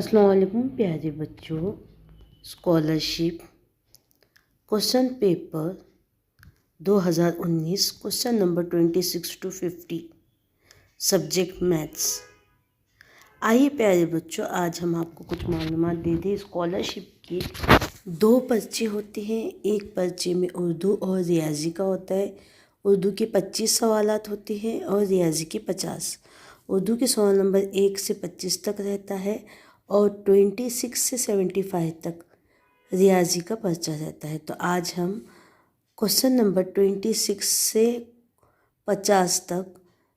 अस्सलाम वालेकुम प्यारे बच्चों। Scholarship question paper 2019 question number 26 to 50 subject maths. आइए प्यारे बच्चों, आज हम आपको कुछ मालूमात दे दें। स्कॉलरशिप के दो पर्चे होते हैं। एक पर्चे में उर्दू और रियाजी का होता है। उर्दू के 25 सवालात होते हैं और रियाजी के 50। उर्दू के सवाल नंबर 1 से 25 तक रहता है और 26 से 75 तक रियाजी का पर्चा रहता है। तो आज हम क्वेश्चन नंबर 26 से 50 तक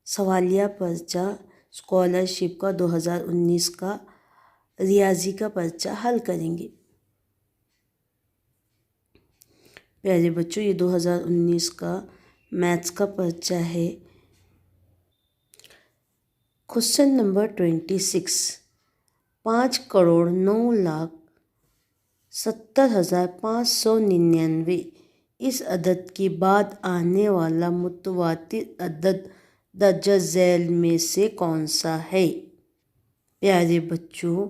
सवालिया पर्चा स्कॉलरशिप का 2019 का रियाजी का पर्चा हल करेंगे। प्यारे बच्चों, ये 2019 का मैथ्स का पर्चा है। क्वेश्चन नंबर 26, 5,09,70,599 इस अदद के बाद आने वाला मुतवातिर अदद दर्ज झैल में से कौन सा है? प्यारे बच्चों,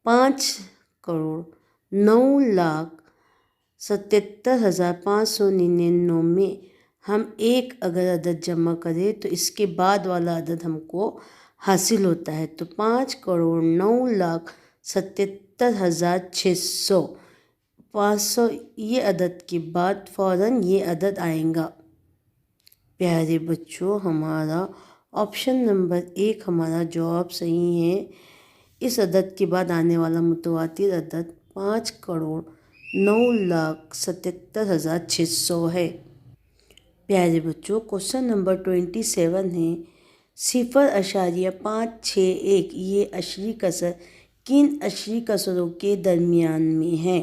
5,09,77,599 में हम एक अगर अदद जमा करें तो इसके बाद वाला अदद हमको हासिल होता है। तो 5,09,77,600 500 ये अदद के बाद फ़ौरन ये अदद आएगा। प्यारे बच्चों, हमारा ऑप्शन नंबर 1 हमारा जवाब सही है। इस अदद के बाद आने वाला मुतवातिर अदद 5,09,77,600 है। प्यारे बच्चों, क्वेश्चन नंबर 27 है। 0.561 ये अशरी कसर किन अशरी कसरों के दरमियान में है?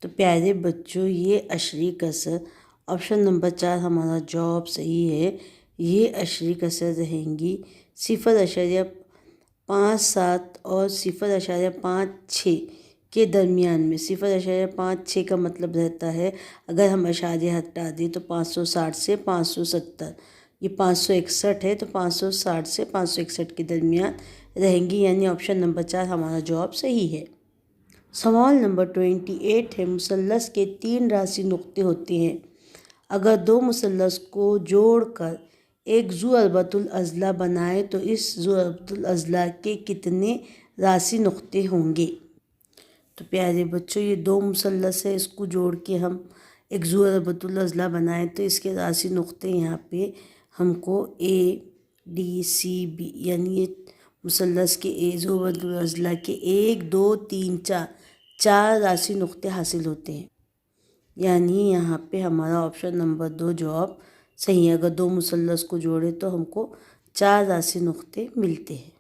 तो प्यारे बच्चों, ये अशरी कसर ऑप्शन नंबर 4 हमारा जवाब सही है। ये अशरी कसर रहेंगी 0.57 और 0.56 के दरमियान में। 0.56 का मतलब रहता है अगर हम अशारे हटा दें तो 560 से 570, ये 561 है तो 560 से 561 के दरमियान रहेंगी, यानी ऑप्शन नंबर 4 हमारा जवाब सही है। सवाल नंबर 28 है। मुसल्लस के 3 राशि नुक्ते होते हैं। अगर दो मुसल्लस को जोड़कर एक ज़ुअरबतुल अज़ला बनाए तो इस ज़ुअरबतुल अज़ला के कितने राशि नुक्ते होंगे? तो प्यारे बच्चों, ये दो मुसल्लस है, इसको जोड़ के हम एक ज़ुअरबतुल अज़ला बनाए तो इसके राशि नुक्ते यहाँ पे हमको ADCB यानी ये मुसल्लस के ज़ुअरबतुल अज़ला के 1 2 3 4 राशि नुक्ते हासिल होते हैं, यानी यहाँ पे हमारा ऑप्शन नंबर 2 जवाब सही है। अगर दो मुसल्लस को जोड़े तो हमको 4 राशि नुक्ते मिलते हैं।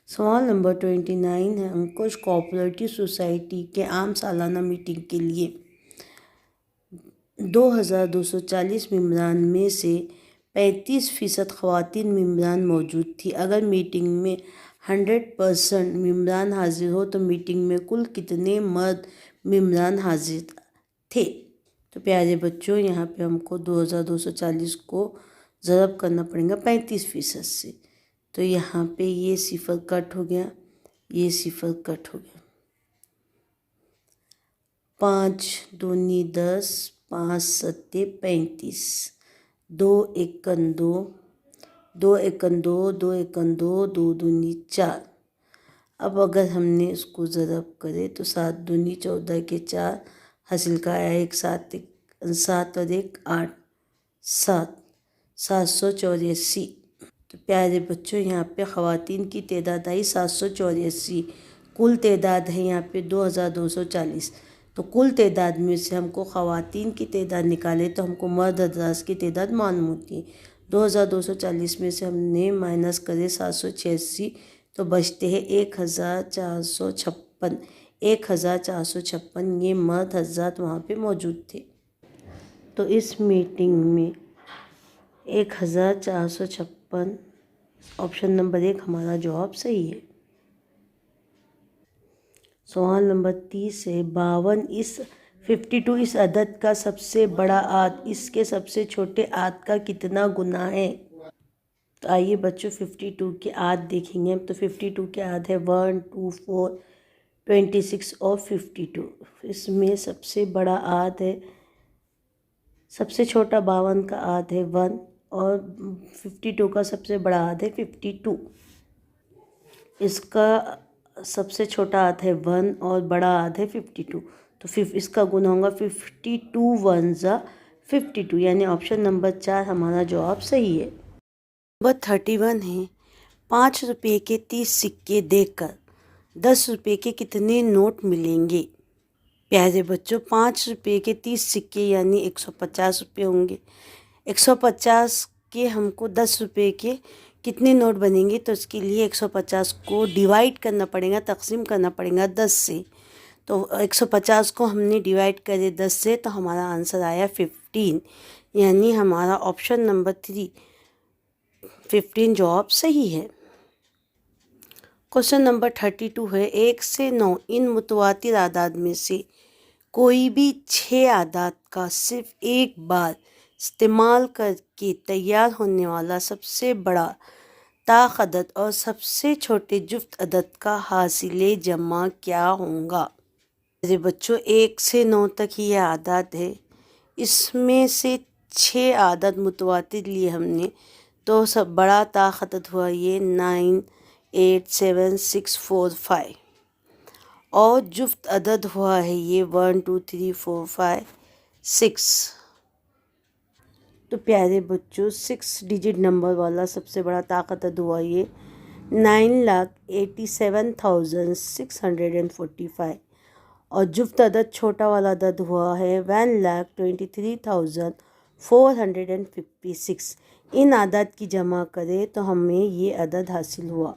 सवाल नंबर 29 है। अंकुश कोऑपरेटिव सोसाइटी के आम सालाना मीटिंग के लिए 2240 मेंबरान में से 35% ख़वातीन मेंबरान मौजूद थी। अगर मीटिंग में 100% मेंबरान हाजिर हो तो मीटिंग में कुल कितने मर्द मेंबरान हाजिर थे? तो प्यारे बच्चों, यहाँ पे हमको 2240 को ज़रब करना पड़ेगा 35% से। तो यहाँ पे ये सिफर कट हो गया, ये सिफर कट हो गया। 5 दूनी 10, 5 सत्ते 35, 2 एकन 2, 2 एकन 2, 2 एकन 2, 2 दूनी 4। अब अगर हमने इसको ज़रब करे तो 7 दूनी 14 के 4 हासिल का आया 1 7 और 1 8 7 784। तो प्यारे बच्चों, यहाँ पे ख़वातीन की तादाद आई 784। कुल तादाद है यहाँ पे 2240। तो कुल तादाद में से हमको ख़वातीन की तादाद निकाले तो हमको मर्द हज़रात की तादाद मालूम होती है। 2240 में से हमने माइनस करे 786 तो बचते हैं 1456। 1456 ये मर्द हज़रात वहाँ पे मौजूद थे। तो इस मीटिंग में 1456 ऑप्शन नंबर 1 हमारा जवाब सही है। सवाल नंबर 30 है। 52 इस अदद का सबसे बड़ा आद इसके सबसे छोटे आद का कितना गुना है? तो आइए बच्चों 52 के आध देखेंगे। तो 52 के आध है 1, 2, 4, 26 और 52। इसमें सबसे बड़ा आध है, सबसे छोटा 52 का आध है 1 और 52 का सबसे बड़ा आध है 52। इसका सबसे छोटा आध है 1 और बड़ा आध है 52। तो इसका गुना होगा 52 1 ज़ा 52, यानी ऑप्शन नंबर 4 हमारा जवाब सही है। नंबर 31 है 5 रुपये के 30 सिक्के देकर 10 रुपये के कितने नोट मिलेंगे। प्यारे बच्चों 5 रुपये के 30 सिक्के यानी 150 रुपये होंगे। 150 के हमको 10 रुपये के कितने नोट बनेंगे, तो इसके लिए 150 को डिवाइड करना पड़ेगा, तकसीम करना पड़ेगा 10 से। तो 150 को हमने डिवाइड करे 10 से, तो हमारा आंसर आया 15, यानी हमारा ऑप्शन नंबर 3 15 जवाब सही है। क्वेश्चन नंबर 32 है 1 से 9 इन मुतवातिर आदाद में से कोई भी 6 आदाद का सिर्फ एक बार इस्तेमाल करके तैयार होने वाला सबसे बड़ा ताक अदद और सबसे छोटे जुफ्त अदद का हासिले जमा क्या होगा। मेरे बच्चों 1 से 9 तक ही यह आदाद है, इसमें से 6 आदद मुतवातिर लिए हमने, तो सब बड़ा ताक अदद हुआ ये 9, 8, 7, 6, 4, 5 और जुफ्त अदद हुआ है ये 1, 2, 3, 4, 5, 6। तो प्यारे बच्चों 6 डिजिट नंबर वाला सबसे बड़ा ताक अदद हुआ ये 9,87,645 और जुफ्त अदद छोटा वाला अदद हुआ है 1,23,456। इन आदद की जमा करें तो हमें ये अदद हासिल हुआ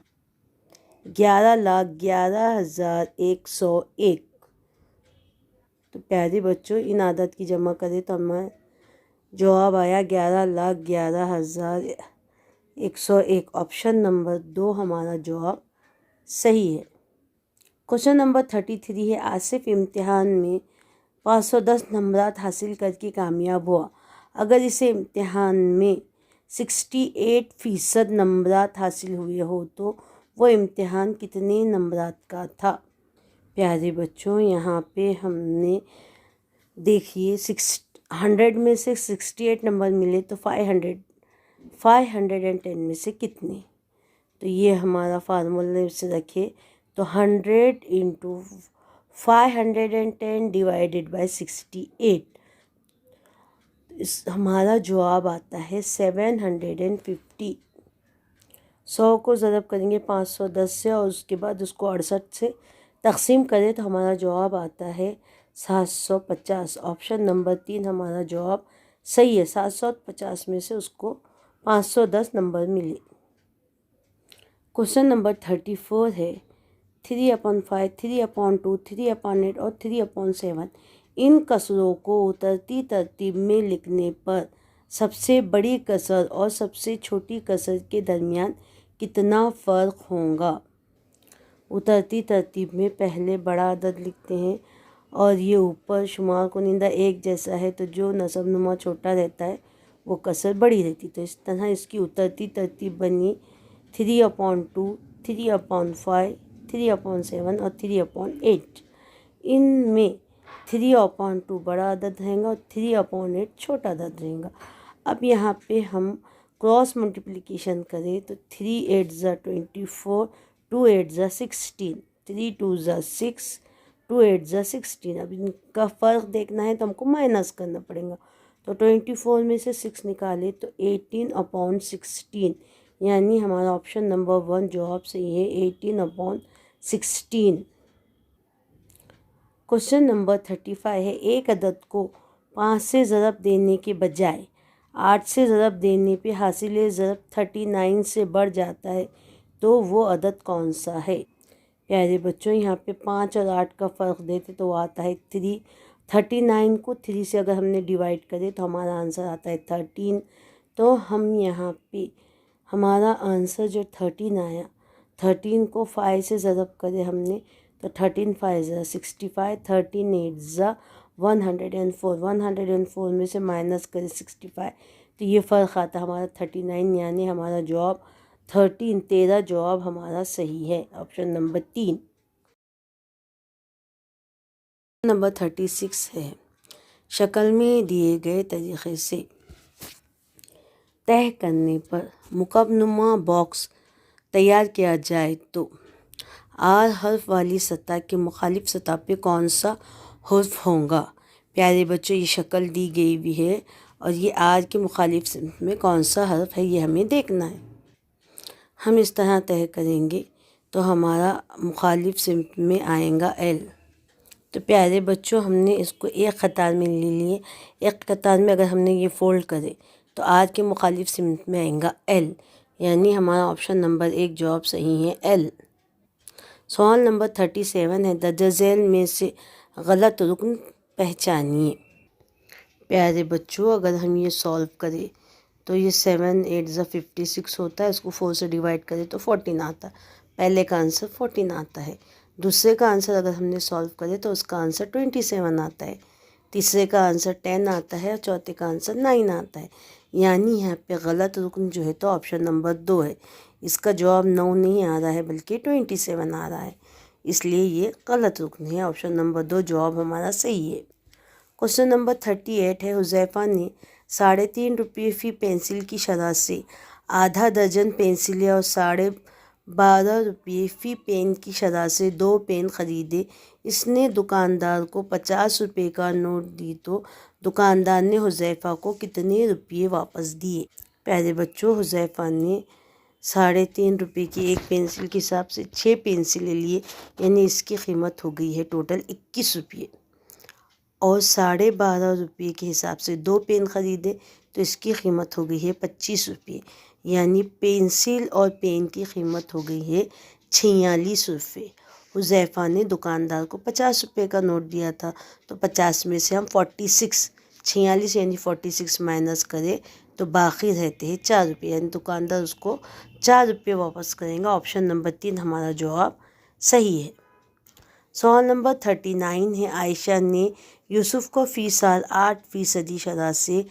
11,11,101। तो प्यारे बच्चों इन आदद की जमा करें तो हमें जवाब आया 11,11,101। ऑप्शन नंबर 2 हमारा जवाब सही है। क्वेश्चन नंबर 33 है आसिफ इम्तिहान में 510 नंबरात हासिल करके कामयाब हुआ। अगर इसे इम्तिहान में 68% नंबरात हासिल हुए हो तो वो इम्तिहान कितने नंबरात का था। प्यारे बच्चों यहाँ पे हमने देखिए 100 में से 68 नंबर मिले तो 510 में से कितने। तो ये हमारा फार्मूला से रखे तो 100 इंटू 510 डिवाइडेड बाय 68, हमारा जवाब आता है 750। 100 को ज़रब करेंगे 510 से और उसके बाद उसको 68 से तकसीम करें तो हमारा जवाब आता है 750। ऑप्शन नंबर 3 हमारा जवाब सही है। 750 में से उसको 510 नंबर मिले। क्वेश्चन नंबर 34 है 3/5, 3/2, 3/8 और 3/7 इन कसरों को उतरती तरतीब में लिखने पर सबसे बड़ी कसर और सबसे छोटी कसर के दरमियान कितना फ़र्क होगा। उतरती तरतीब में पहले बड़ा अदद लिखते हैं और ये ऊपर शुमार कुनिंदा एक जैसा है, तो जो नसब नुमा छोटा रहता है वो कसर बड़ी रहती। तो इस तरह इसकी उतरती तरतीब बनी 3/2, 3/5, 3/7 और 3/8। इनमें 3/2 बड़ा अदद रहेगा और 3/8 छोटा अदद रहेगा। अब यहाँ पे हम क्रॉस मल्टीप्लिकेशन करें तो 3 8 ज़ा 24, 2 8 ज़ा 16, 3 2 ज़ा 6, 2 8 ज़ा 16। अब इनका फ़र्क देखना है तो हमको माइनस करना पड़ेगा। तो 24 में से 6 निकाले तो 18/16, यानी हमारा ऑप्शन नंबर 1 जवाब सही है 18/16। क्वेश्चन नंबर 35 है एक अदद को 5 से ज़रब देने के बजाय 8 से ज़रब देने पे हासिल ज़रब 39 से बढ़ जाता है तो वो अदद कौन सा है। प्यारे बच्चों यहाँ पे 5 और 8 का फ़र्क देते तो वो आता है 3। 39 को 3 से अगर हमने डिवाइड करे तो हमारा आंसर आता है 13। तो हम यहाँ पे हमारा आंसर जो 13 आया, 13 को 5 से ज़रब करे हमने तो 13 5 ज़ा 65, 13 8 ज़ा 104, 104 में से माइनस करे 65 तो ये फ़र्क आता है हमारा 39, यानी हमारा जवाब 13 जवाब हमारा सही है, ऑप्शन नंबर 3। नंबर 36 है, शक्ल में दिए गए तरीक़े से तय करने पर मुकम्मल बॉक्स तैयार किया जाए तो आर हर्फ वाली सतह के मुखालिफ सतह पे कौन सा हर्फ होगा। प्यारे बच्चों, ये शक्ल दी गई भी है और ये आर के मुखालिफ में कौन सा हर्फ है ये हमें देखना है। हम इस तरह तय करेंगे तो हमारा मुखालिफ सिमत में आएगा एल। तो प्यारे बच्चों, हमने इसको एक कतार में ले लिए। एक कतार में अगर हमने ये फोल्ड करे तो आर के मुखालिफ सिमत में आएगा एल, यानी हमारा ऑप्शन नंबर 1 जवाब सही है एल। सवाल नंबर 37 है, दर्ज झैल में से गलत रुकन पहचानिए। प्यारे बच्चों, अगर हम ये सॉल्व करें तो ये 7 8 56 होता है, इसको 4 से डिवाइड करें तो 14 आता है। पहले का आंसर 14 आता है। दूसरे का आंसर अगर हमने सॉल्व करें तो उसका आंसर 27 आता है। तीसरे का आंसर 10 आता है और चौथे का आंसर 9 आता है। यानी यहाँ पे गलत रुकन जो है तो ऑप्शन नंबर 2 है। इसका जवाब 9 नहीं आ रहा है बल्कि 27 आ रहा है, इसलिए ये गलत रुकन है। ऑप्शन नंबर 2 जवाब हमारा सही है। क्वेश्चन नंबर 38 है, हुज़ैफ़ा ने 3.5 रुपये फ़ी पेंसिल की शरह से आधा दर्जन पेंसिलें और 12.5 रुपये फ़ी पेन की शरह से 2 पेन ख़रीदे। इसने दुकानदार को 50 रुपये का नोट दी तो दुकानदार ने हुज़ैफ़ा को कितने रुपये वापस दिए। प्यारे बच्चों, हुज़ैफ़ा ने 3.5 रुपये की एक पेंसिल के हिसाब से 6 पेंसिलें लिए, यानी इसकी कीमत हो गई है टोटल 21 रुपये। और 12.5 रुपये के हिसाब से 2 पेन ख़रीदे तो इसकी कीमत हो गई है 25 रुपये, यानी पेंसिल और पेन की कीमत हो गई है 46 रुपये। हुज़ैफ़ा ने दुकानदार को 50 रुपये का नोट दिया था, तो 50 में से हम 46 यानी 46 माइनस करें तो बाकी रहते हैं 4 रुपये, यानी दुकानदार उसको 4 रुपये वापस करेंगे। ऑप्शन नंबर 3 हमारा जवाब सही है। सवाल नंबर 39 है, आयशा ने यूसुफ को फ़ी साल 8% शरह से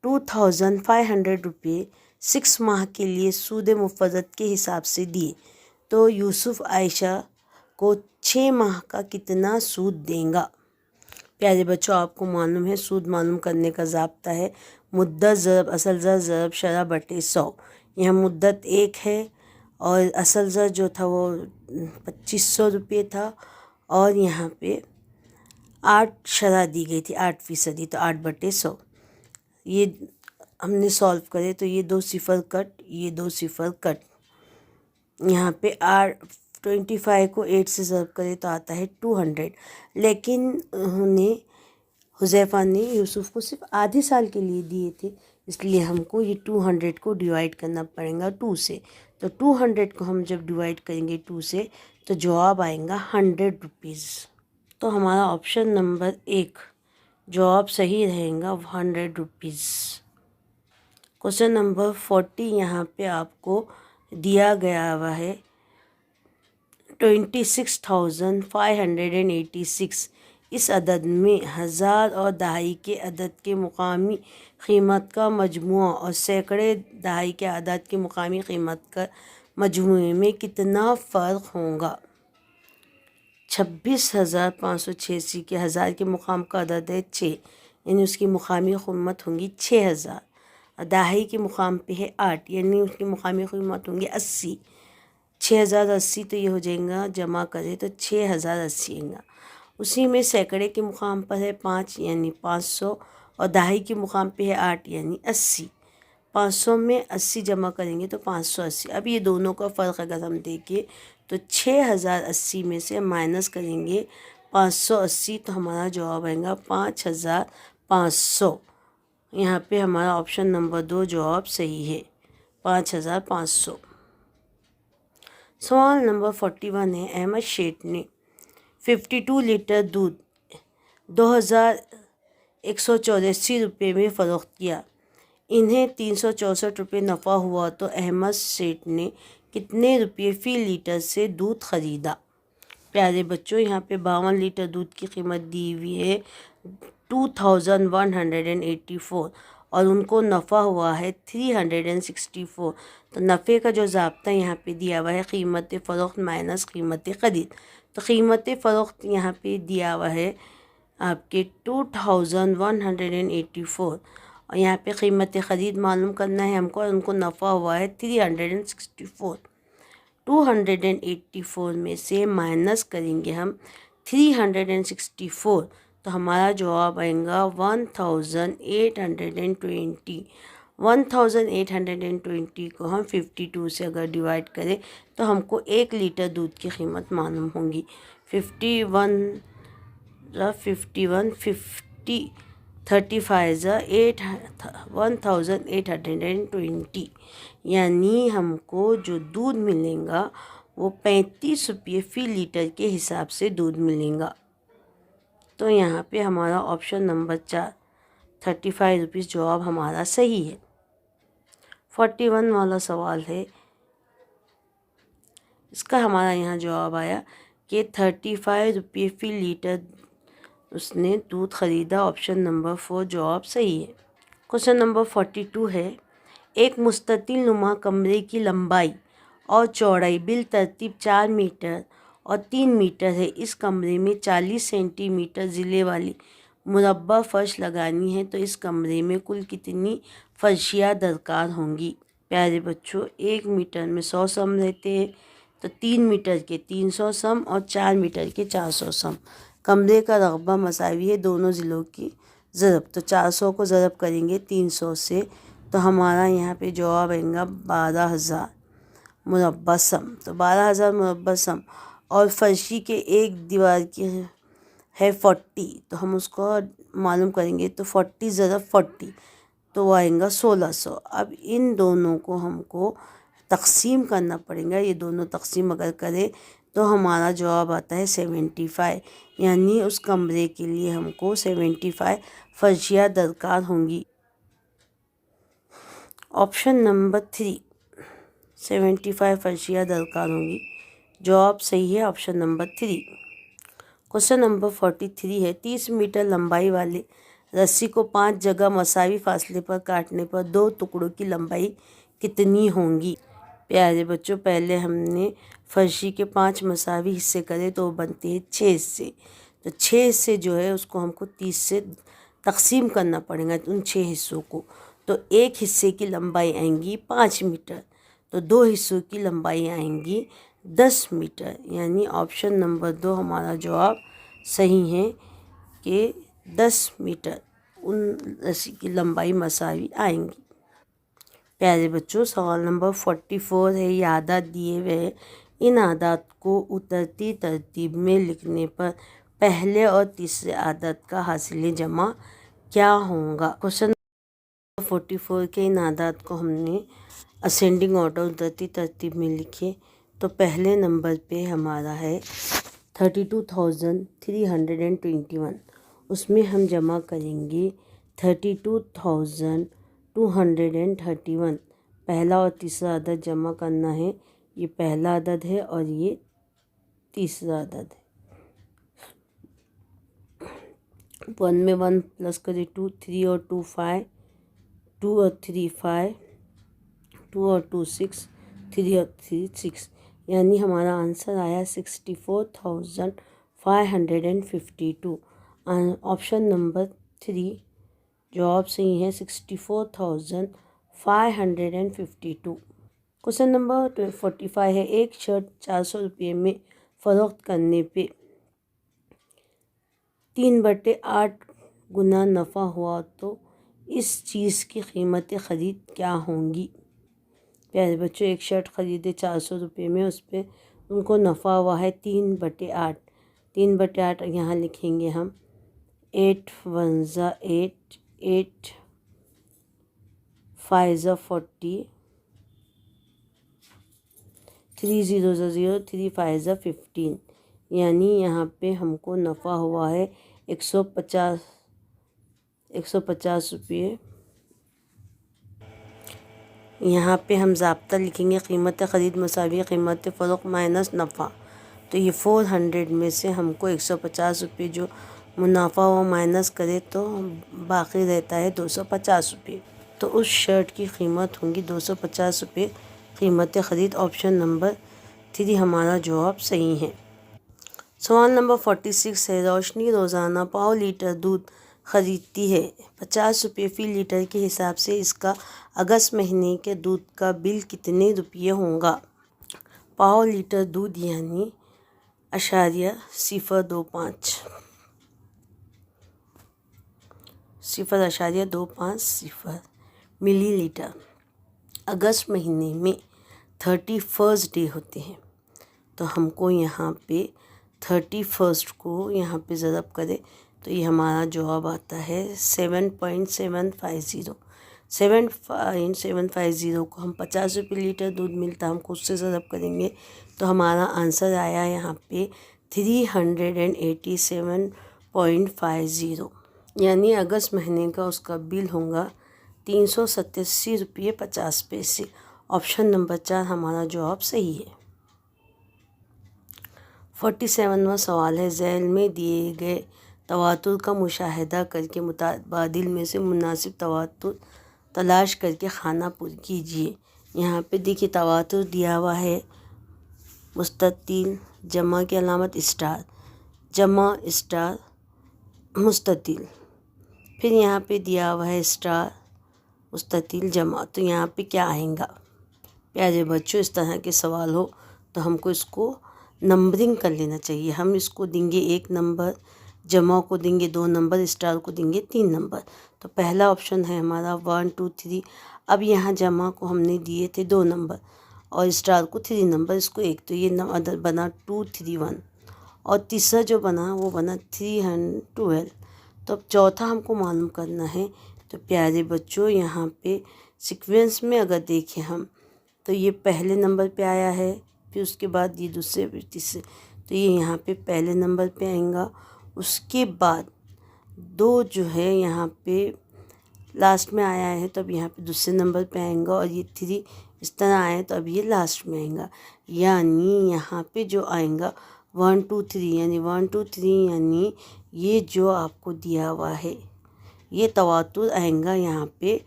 2500 रुपये 6 माह के लिए सूद मुफ़रत के हिसाब से दिए, तो यूसुफ आयशा को 6 माह का कितना सूद देगा। प्यारे बच्चों, आपको मालूम है सूद मालूम करने का ज़ाब्ता है मुद्दत ज़रब असल ज़र ज़रब शरह बटे 100। यहाँ मुद्दत 1 है और असल ज़र जो था वो 2500 रुपये था और यहाँ पे 8 शरह दी गई थी 8%, तो 8/100। ये हमने सॉल्व करे तो ये 2 सिफर कट, ये 2 सिफर कट। यहाँ पे 25 को 8 से ज़रब करे तो आता है 200, लेकिन उन्हें हुज़ैफ़ा ने यूसुफ को सिर्फ आधे साल के लिए दिए थे, इसलिए हमको ये 200 को डिवाइड करना पड़ेगा 2 से। तो 200 को हम जब डिवाइड करेंगे 2 से तो जवाब आएगा 100 रुपीज़। तो हमारा ऑप्शन नंबर 1 जवाब सही रहेगा 100 रुपीज़। क्वेश्चन नंबर 40 यहाँ पे आपको दिया गया हुआ है 26,586। इस अदद में हज़ार और दहाई के अदद के मुकामी कीमत का मजमुआ और सैकड़े दहाई के अदद के मुकामी कीमत का मजमुए में कितना फ़र्क होगा। 26,586 के हज़ार के मुकाम का अदद है 6, यानी उसकी मुकामी कीमत होंगी 6,000। दहाई के मुकाम पे है 8, यानी उसकी मुकामी कीमत होंगी 80। 6,080 तो ये हो जाएगा, जमा करें तो 6,080 आएगा। उसी में सैकड़े के मुकाम पर है 5, यानी 500 और दहाई के मुकाम पे है 8, यानी 80। 500 में 80 जमा करेंगे तो 580। अब ये दोनों का फ़र्क अगर हम देखें तो 6,080 में से माइनस करेंगे 580 तो हमारा जवाब आएगा 5,500। यहाँ पे हमारा ऑप्शन नंबर 2 जवाब सही है, 5,500। सवाल नंबर 41 है, अहमद शेख ने 52 लीटर दूध 2,184 रुपये में फ़रोख्त किया। इन्हें 364 रुपये नफ़ा हुआ तो अहमद सेठ ने कितने रुपये फ़ी लीटर से दूध ख़रीदा। प्यारे बच्चों, यहाँ पे 52 लीटर दूध की कीमत दी हुई है 2184 और उनको नफ़ा हुआ है 364। तो नफ़े का जो ज़ाब्ता यहाँ पे दिया हुआ है कीमत फ़रोख्त माइनस कीमत ख़रीद। तो कीमत फ़रोख्त यहाँ पे दिया हुआ है आपके 2184 और यहाँ पे कीमत ख़रीद मालूम करना है हमको और उनको नफ़ा हुआ है 364। 284 में से माइनस करेंगे हम 364 तो हमारा जवाब आएगा 1820। 1820 को हम 52 से अगर डिवाइड करें तो हमको 1 लीटर दूध की कीमत मालूम होगी। 51 50 35 1820 यानी हमको जो दूध मिलेगा वो 35 रुपये फ़ी लीटर के हिसाब से दूध मिलेगा। तो यहाँ पे हमारा ऑप्शन नंबर 4 35 रुपीज़ जवाब हमारा सही है। 41 वाला सवाल है, इसका हमारा यहाँ जवाब आया कि 35 रुपये फ़ी लीटर उसने दूध ख़रीदा। ऑप्शन नंबर 4 जवाब सही है। क्वेश्चन नंबर 42 है, एक मुस्ततिल नुमा कमरे की लंबाई और चौड़ाई बिल तरतीब 4 मीटर और 3 मीटर है। इस कमरे में 40 सेंटीमीटर ज़िले वाली मुरब्बा फ़र्श लगानी है तो इस कमरे में कुल कितनी फ़र्शियाँ दरकार होंगी। प्यारे बच्चों, 1 मीटर में 100 सम रहते हैं तो 3 मीटर के 300 सम और 4 मीटर के 400 सम। कमरे का रकबा मसावी है दोनों ज़िलों की ज़रब, तो 400 को ज़रब करेंगे 300 से तो हमारा यहाँ पे जवाब आएगा 12,000 मुरब्बा सम। तो 12,000 मुरब्बा सम और फर्शी के एक दीवार की है 40 तो हम उसको मालूम करेंगे तो 40 ज़रब 40 तो वो आएगा 1600। अब इन दोनों को हमको तक़सीम करना पड़ेगा। ये दोनों तक़सीम अगर करें तो हमारा जवाब आता है 75 यानी उस कमरे के लिए हमको 75 फर्शियाँ दरकार होंगी। ऑप्शन नंबर 3 75 फर्शियाँ दरकार होंगी, जवाब सही है ऑप्शन नंबर 3। क्वेश्चन नंबर 43 है, 30 मीटर लंबाई वाले रस्सी को 5 जगह मसावी फासले पर काटने पर 2 टुकड़ों की लंबाई कितनी होंगी। प्यारे बच्चों, पहले हमने फर्शी के 5 मसावी हिस्से करे तो वो बनते हैं 6 हिस्से। तो 6 हिस्से जो है उसको हमको 30 से तक़सीम करना पड़ेगा उन 6 हिस्सों को। तो एक हिस्से की लंबाई आएंगी 5 मीटर तो 2 हिस्सों की लंबाई आएंगी 10 मीटर यानी ऑप्शन नंबर 2 हमारा जवाब सही है कि 10 मीटर उन रस्सी की लंबाई मसावी आएंगी। प्यारे बच्चों, सवाल नंबर 44 है, ये आदात दिए हुए इन आदात को उतरती तरतीब में लिखने पर पहले और तीसरे आदत का हासिल जमा क्या होगा। क्वेश्चन 44 के इन आदात को हमने असेंडिंग ऑर्डर उतरती तरतीब में लिखे तो पहले नंबर पे हमारा है 32,321। उसमें हम जमा करेंगे 32,231। पहला और तीसरा अदद जमा करना है, ये पहला अदद है और ये तीसरा अदद है। 1 में 1 प्लस करें 2, 3 और 2 5, 2 और 3 5, 2 और 2 6, 3 और 3 6 यानी हमारा आंसर आया 64,552। ऑप्शन नंबर 3 जवाब सही है 64,552। क्वेश्चन नंबर 45 है, एक शर्ट 400 रुपये में फ़रोख्त करने पे 3/8 गुना नफ़ा हुआ तो इस चीज़ की कीमत ख़रीद क्या होंगी। प्यारे बच्चों, एक शर्ट ख़रीदे 400 रुपये में, उस पर उनको नफ़ा हुआ है 3/8। 3/8 यहाँ लिखेंगे हम 8 1 8, 8 5 40, 3 0 0, 3 5 15 यानी यहाँ पे हमको नफ़ा हुआ है 150 रुपये। यहाँ पे हम ज़ाब्ता लिखेंगे कीमत ख़रीद मसावी कीमत फ़रोख्त माइनस नफ़ा। तो ये 400 में से हमको 150 रुपये जो मुनाफा वो माइनस करे तो बाकी रहता है 250 रुपये। तो उस शर्ट की कीमत होंगी 250 रुपये कीमत ख़रीद। ऑप्शन नंबर 3 हमारा जवाब सही है। सवाल नंबर 46 है, रोशनी रोज़ाना पाव लीटर दूध ख़रीदती है। 50 रुपये फ़ी लीटर के हिसाब से इसका अगस्त महीने के दूध का बिल कितने रुपये होगा? पाव लीटर दूध यानी 0.025 0.250 मिलीलीटर। अगस्त महीने में 31 डे होते हैं, तो हमको यहाँ पे 31 को यहाँ पे ज़रब करें तो ये हमारा जवाब आता है 7.750। 7.750 को हम 50 रुपये लीटर दूध मिलता, हम खुद से ज़रब करेंगे तो हमारा आंसर आया यहाँ पे 387.50, यानी अगस्त महीने का उसका बिल होगा 387 रुपये 50 पैसे। ऑप्शन नंबर 4 हमारा जवाब सही है। 47वां सवाल है, ज़ैल में दिए गए तवातुर का मुशाहिदा करके मुताबादिल में से मुनासिब तवातुर तलाश करके खाना पुर कीजिए। यहाँ पे देखिए तवातुर दिया हुआ है मुस्ततिल, जमा की अलामत स्टार, जमा स्टार मुस्ततिल, फिर यहाँ पे दिया हुआ है स्टार मुस्ततिल जमा। तो यहाँ पे क्या आएगा? प्यारे बच्चों, इस तरह के सवाल हो तो हमको इसको नंबरिंग कर लेना चाहिए। हम इसको देंगे 1 नंबर, जमा को देंगे 2 नंबर, स्टार को देंगे 3 नंबर। तो पहला ऑप्शन है हमारा 1 2 3। अब यहाँ जमा को हमने दिए थे 2 नंबर और स्टार को 3 नंबर, इसको 1, तो ये नंबर बना 2 3 1 और तीसरा जो बना वो बना 312। तो अब चौथा हमको मालूम करना है। तो प्यारे बच्चों, यहाँ पे सीक्वेंस में अगर देखें हम तो ये पहले नंबर पे आया है, फिर उसके बाद ये दूसरे, फिर तीसरे, तो ये यहाँ पे पहले नंबर पे आएगा। उसके बाद 2 जो है यहाँ पे लास्ट में आया है, तो अब यहाँ पे दूसरे नंबर पे आएगा, और ये 3 इस तरह आए तो अब ये लास्ट में आएगा। यानी यहाँ पे जो आएगा 1 2 3, यानी 1 2 3, यानी ये जो आपको दिया हुआ है ये तवातुर आएगा यहाँ पे।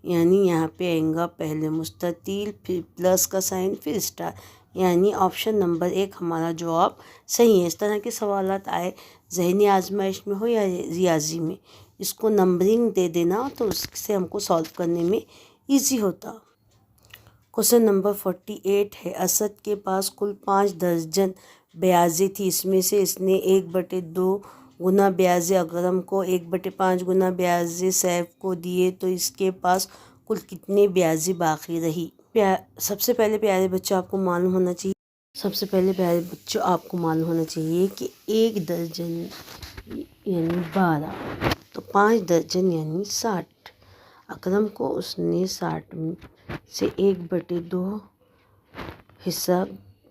यानी यहाँ पे आएगा पहले मुस्ततील, फिर प्लस का साइन, फिर स्टार, यानी ऑप्शन नंबर 1 हमारा जवाब सही है। इस तरह के सवालात आए ज़हनी आजमाइश में हो या रियाजी में, इसको नंबरिंग दे देना तो उससे हमको सॉल्व करने में इजी होता। क्वेश्चन नंबर 48 है, असद के पास कुल 5 दर्जन ब्याज़ें थी, इसमें से इसने 1/2 गुना ब्याज़ें अकरम को, 1/5 गुना ब्याज़ें सैफ को दिए, तो इसके पास कुल कितने ब्याज़ें बाकी रही? सबसे पहले प्यारे बच्चों आपको मालूम होना चाहिए कि 1 दर्जन यानी 12, तो 5 दर्जन यानी 60। अकरम को उसने 60 में से 1/2 हिस्सा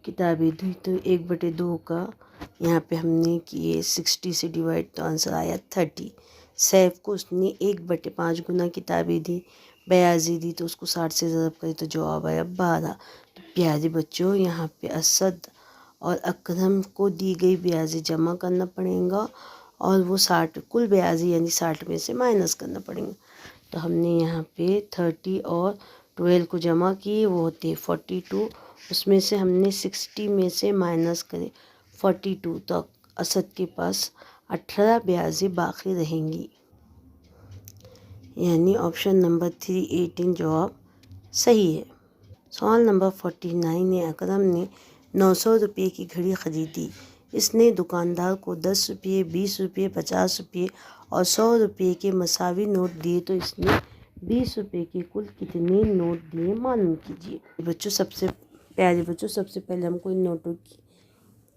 किताबें दी, तो 1/2 का यहाँ पे हमने किए 60 से डिवाइड, तो आंसर आया 30। सैफ को उसने 1/5 गुना किताबें दी, ब्याज़ें दी, तो उसको 60 से ज़रब करे तो जवाब आया 12। तो प्यारे बच्चों, यहाँ पे असद और अकरम को दी गई ब्याज़ें जमा करना पड़ेगा, और वो 60 कुल ब्याज़ें यानी 60 में से माइनस करना पड़ेगा। तो हमने यहाँ पे 30 और 12 को जमा किए, वो होते 42, उसमें से हमने 60 में से माइनस करे 42, तो असद के पास 18 ब्याज़ें बाकी रहेंगी, यानी ऑप्शन नंबर 3 18 जवाब सही है। सवाल नंबर 49 है, अकरम ने 900 रुपये की घड़ी ख़रीदी, इसने दुकानदार को 10 रुपये, 20 रुपये, 50 रुपये और 100 रुपये के मसावी नोट दिए, तो इसने 20 रुपये के कुल कितने नोट दिए मालूम कीजिए। बच्चों सबसे पहले हमको इन नोटों की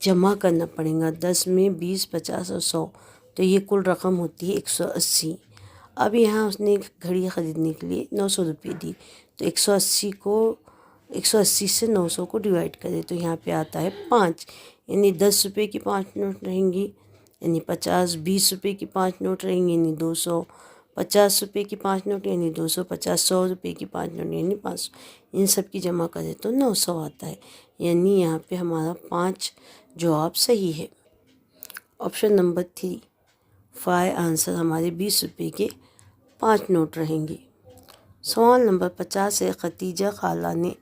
जमा करना पड़ेगा। 10 में 20, 50 और 100, तो ये कुल रकम होती है 180। अब यहाँ उसने घड़ी ख़रीदने के लिए 900 रुपये दी, तो 180 से 900 को डिवाइड करें तो यहाँ पे आता है 5, यानी 10 रुपये की 5 नोट रहेंगी, यानी 50, 20 रुपये की 5 नोट रहेंगी यानी 200, 50 रुपये की 5 नोट यानी 250, 100 रुपये की 5 नोट यानी 500। इन सब की जमा करें तो 900 आता है, यानी यहाँ पे हमारा 5 जवाब सही है। ऑप्शन नंबर 3 5 आंसर हमारे 20 रुपये के 5 नोट रहेंगे। सवाल नंबर 50 है। खतीजा खाला ने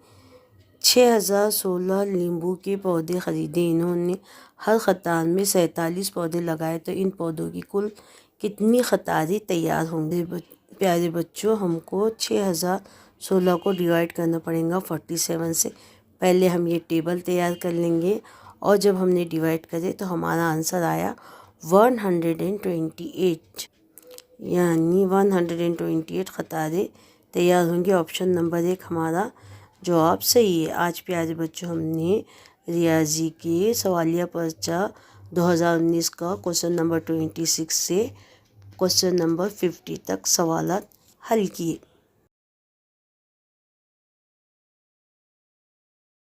6016 नींबू के पौधे ख़रीदे। इन्होंने हर खतार में 47 पौधे लगाए तो इन पौधों की कुल कितनी खतारें तैयार होंगी। प्यारे बच्चों, हमको 6016 को डिवाइड करना पड़ेगा 47 से। पहले हम ये टेबल तैयार कर लेंगे और जब हमने डिवाइड करे तो हमारा आंसर आया 128, यानी 128 खतारें तैयार होंगी। ऑप्शन नंबर 1 हमारा जवाब सही है। आज प्यारे बच्चों, हमने रियाजी के सवालिया पर्चा 2019 का क्वेश्चन नंबर 26 से क्वेश्चन नंबर 50 तक सवाल हल किए।